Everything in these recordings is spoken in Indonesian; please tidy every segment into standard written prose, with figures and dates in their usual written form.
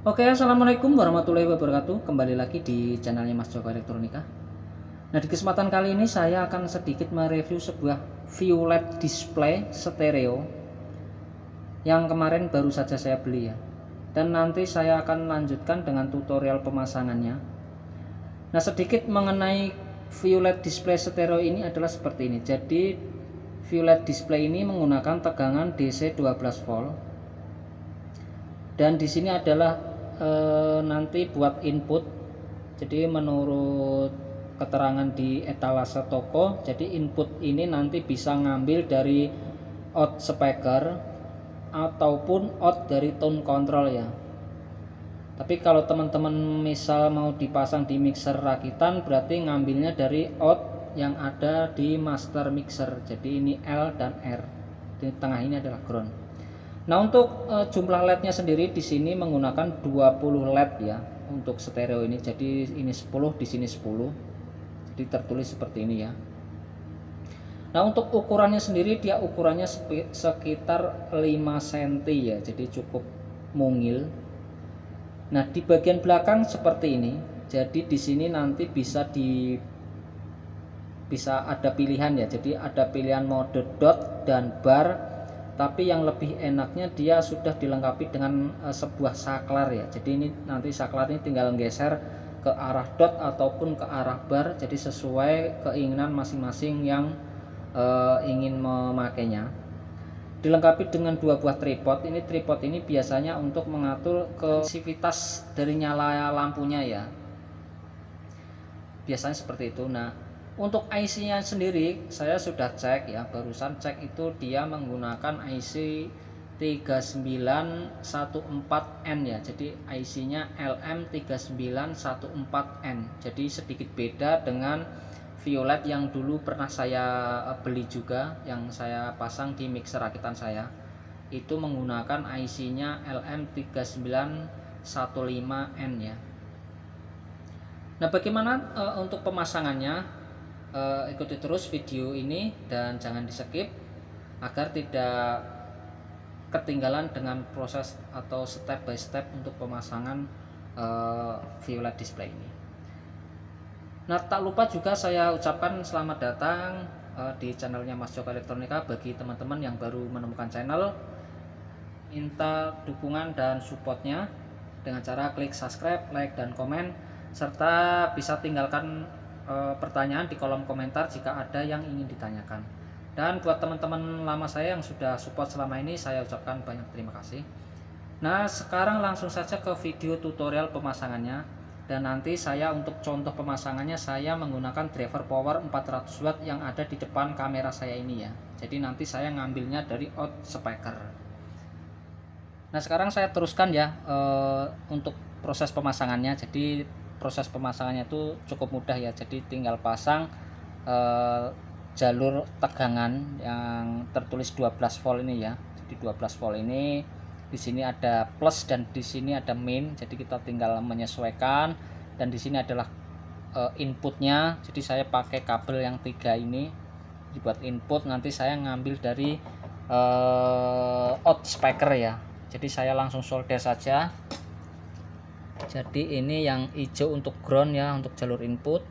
Oke, assalamualaikum warahmatullahi wabarakatuh. Kembali lagi di channelnya Mas Joko Elektronika. Nah, di kesempatan kali ini saya akan sedikit mereview sebuah ViewLED display stereo yang kemarin baru saja saya beli ya. Dan nanti saya akan lanjutkan dengan tutorial pemasangannya. Nah, sedikit mengenai ViewLED display stereo ini adalah seperti ini. Jadi, ViewLED display ini menggunakan tegangan DC 12 volt. Dan di sini adalah nanti buat input. Jadi menurut keterangan di etalase toko, jadi input ini nanti bisa ngambil dari out speaker ataupun out dari tone control ya. Tapi kalau teman-teman misal mau dipasang di mixer rakitan, berarti ngambilnya dari out yang ada di master mixer. Jadi ini L dan R. Di tengah ini adalah ground. Nah, untuk jumlah LED-nya sendiri di sini menggunakan 20 LED ya untuk stereo ini. Jadi ini 10, di sini 10. Jadi tertulis seperti ini ya. Nah, untuk ukurannya sendiri dia ukurannya sekitar 5 cm ya. Jadi cukup mungil. Nah, di bagian belakang seperti ini. Jadi di sini nanti bisa ada pilihan ya. Jadi ada pilihan mode dot dan bar. Tapi yang lebih enaknya dia sudah dilengkapi dengan sebuah saklar ya. Jadi ini nanti saklar ini tinggal geser ke arah dot ataupun ke arah bar. Jadi sesuai keinginan masing-masing yang ingin memakainya. Dilengkapi dengan dua buah tripod. Ini tripod ini biasanya untuk mengatur kesifsivitas dari nyala lampunya ya. Biasanya seperti itu. Nah, untuk IC-nya sendiri saya sudah cek ya, barusan cek itu dia menggunakan IC 3914N ya. Jadi IC-nya LM3914N. Jadi sedikit beda dengan ViewLED yang dulu pernah saya beli juga, yang saya pasang di mixer rakitan saya. Itu menggunakan IC-nya LM3915N ya. Nah, bagaimana untuk pemasangannya? Ikuti terus video ini dan jangan di skip agar tidak ketinggalan dengan proses atau step by step untuk pemasangan ViewLED display ini. Nah, tak lupa juga saya ucapkan selamat datang di channelnya Mas Joko Elektronika. Bagi teman-teman yang baru menemukan channel, minta dukungan dan supportnya dengan cara klik subscribe, like, dan komen, serta bisa tinggalkan pertanyaan di kolom komentar jika ada yang ingin ditanyakan. Dan buat teman-teman lama saya yang sudah support selama ini, saya ucapkan banyak terima kasih. Nah, sekarang langsung saja ke video tutorial pemasangannya. Dan nanti saya untuk contoh pemasangannya saya menggunakan driver power 400 watt yang ada di depan kamera saya ini ya. Jadi nanti saya ngambilnya dari out speaker. Nah, sekarang saya teruskan ya untuk proses pemasangannya. Jadi proses pemasangannya itu cukup mudah ya. Jadi tinggal pasang jalur tegangan yang tertulis 12 volt ini ya. Jadi 12 volt ini di sini ada plus dan di sini ada min. Jadi kita tinggal menyesuaikan, dan di sini adalah inputnya. Jadi saya pakai kabel yang 3 ini dibuat input. Nanti saya ngambil dari out speaker ya. Jadi saya langsung solder saja. Jadi ini yang hijau untuk ground ya, untuk jalur input.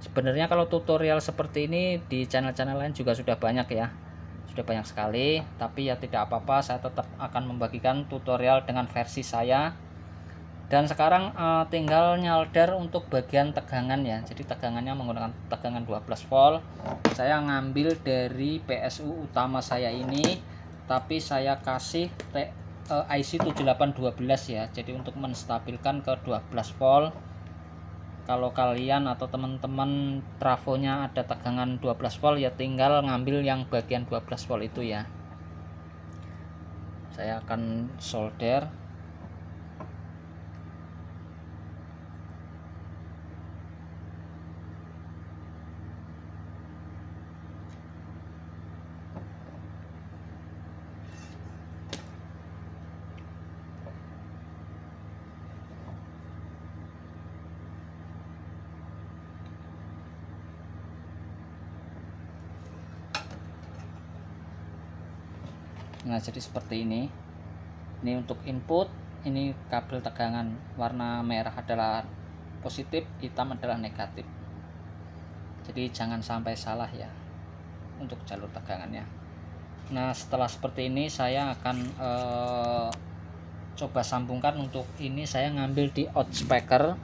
Sebenarnya kalau tutorial seperti ini di channel-channel lain juga sudah banyak ya. Sudah banyak sekali, tapi ya tidak apa-apa, saya tetap akan membagikan tutorial dengan versi saya. Dan sekarang tinggal nyalder untuk bagian tegangan ya. Jadi tegangannya menggunakan tegangan 12 volt. Saya ngambil dari PSU utama saya ini, tapi saya kasih IC 7812 ya. Jadi untuk menstabilkan ke 12 volt. Kalau kalian atau teman-teman trafonya ada tegangan 12 volt ya tinggal ngambil yang bagian 12 volt itu ya. Saya akan solder. Nah, jadi seperti ini. Ini untuk input, ini kabel tegangan warna merah adalah positif, hitam adalah negatif. Jadi jangan sampai salah ya untuk jalur tegangannya. Nah, setelah seperti ini saya akan coba sambungkan. Untuk ini saya ngambil di out speaker.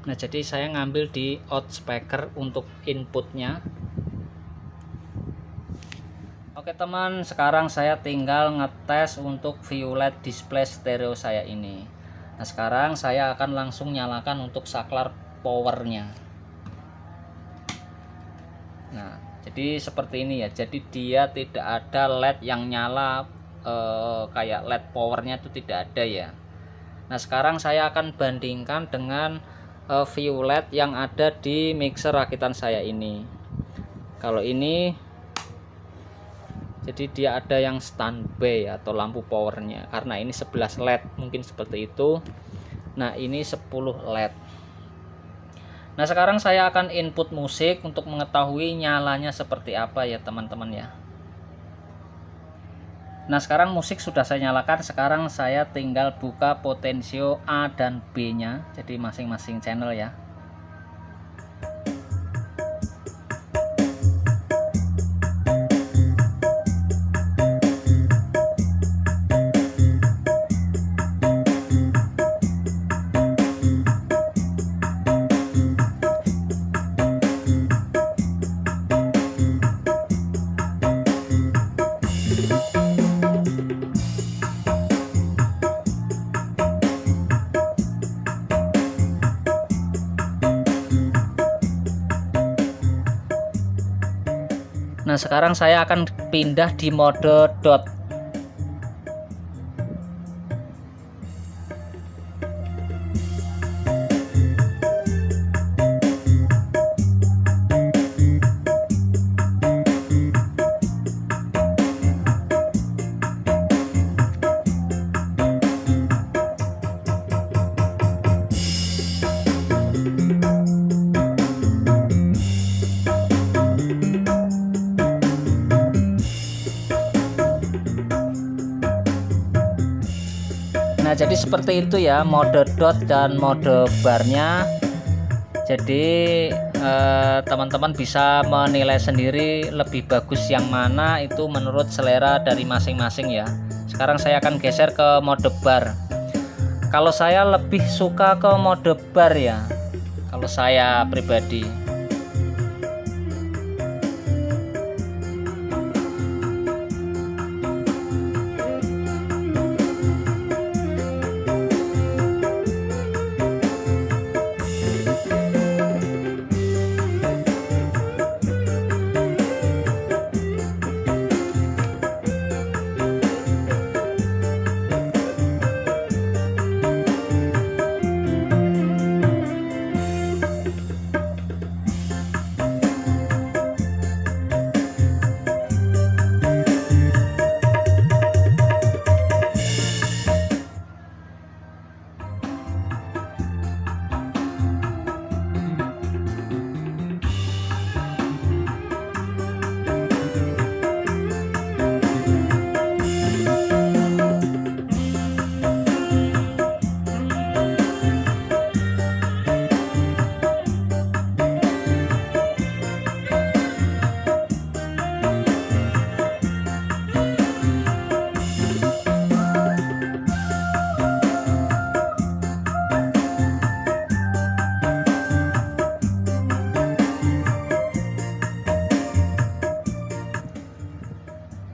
Nah, jadi saya ngambil di out speaker untuk inputnya. Oke teman, sekarang saya tinggal ngetes untuk view LED display stereo saya ini. Nah, sekarang saya akan langsung nyalakan untuk saklar powernya. Nah, jadi seperti ini ya. Jadi dia tidak ada LED yang nyala kayak LED powernya itu tidak ada ya. Nah, sekarang saya akan bandingkan dengan view LED yang ada di mixer rakitan saya ini. Kalau ini jadi dia ada yang standby atau lampu powernya, karena ini 11 LED mungkin seperti itu. Nah, ini 10 LED. Nah, sekarang saya akan input musik untuk mengetahui nyalanya seperti apa ya teman-teman ya. Nah, sekarang musik sudah saya nyalakan. Sekarang saya tinggal buka potensio A dan B nya, jadi masing-masing channel ya. Nah, sekarang saya akan pindah di mode dot. Nah, jadi seperti itu ya mode dot dan mode barnya. Jadi teman-teman bisa menilai sendiri lebih bagus yang mana, itu menurut selera dari masing-masing ya. Sekarang saya akan geser ke mode bar. Kalau saya lebih suka ke mode bar ya, kalau saya pribadi.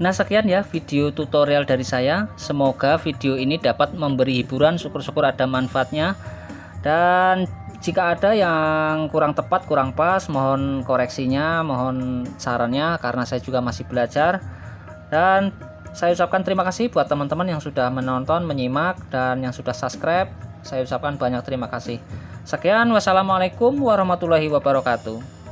Nah, sekian ya video tutorial dari saya. Semoga video ini dapat memberi hiburan, syukur-syukur ada manfaatnya. Dan jika ada yang kurang tepat, kurang pas, mohon koreksinya, mohon sarannya, karena saya juga masih belajar. Dan saya ucapkan terima kasih buat teman-teman yang sudah menonton, menyimak, dan yang sudah subscribe. Saya ucapkan banyak terima kasih. Sekian, wassalamualaikum warahmatullahi wabarakatuh.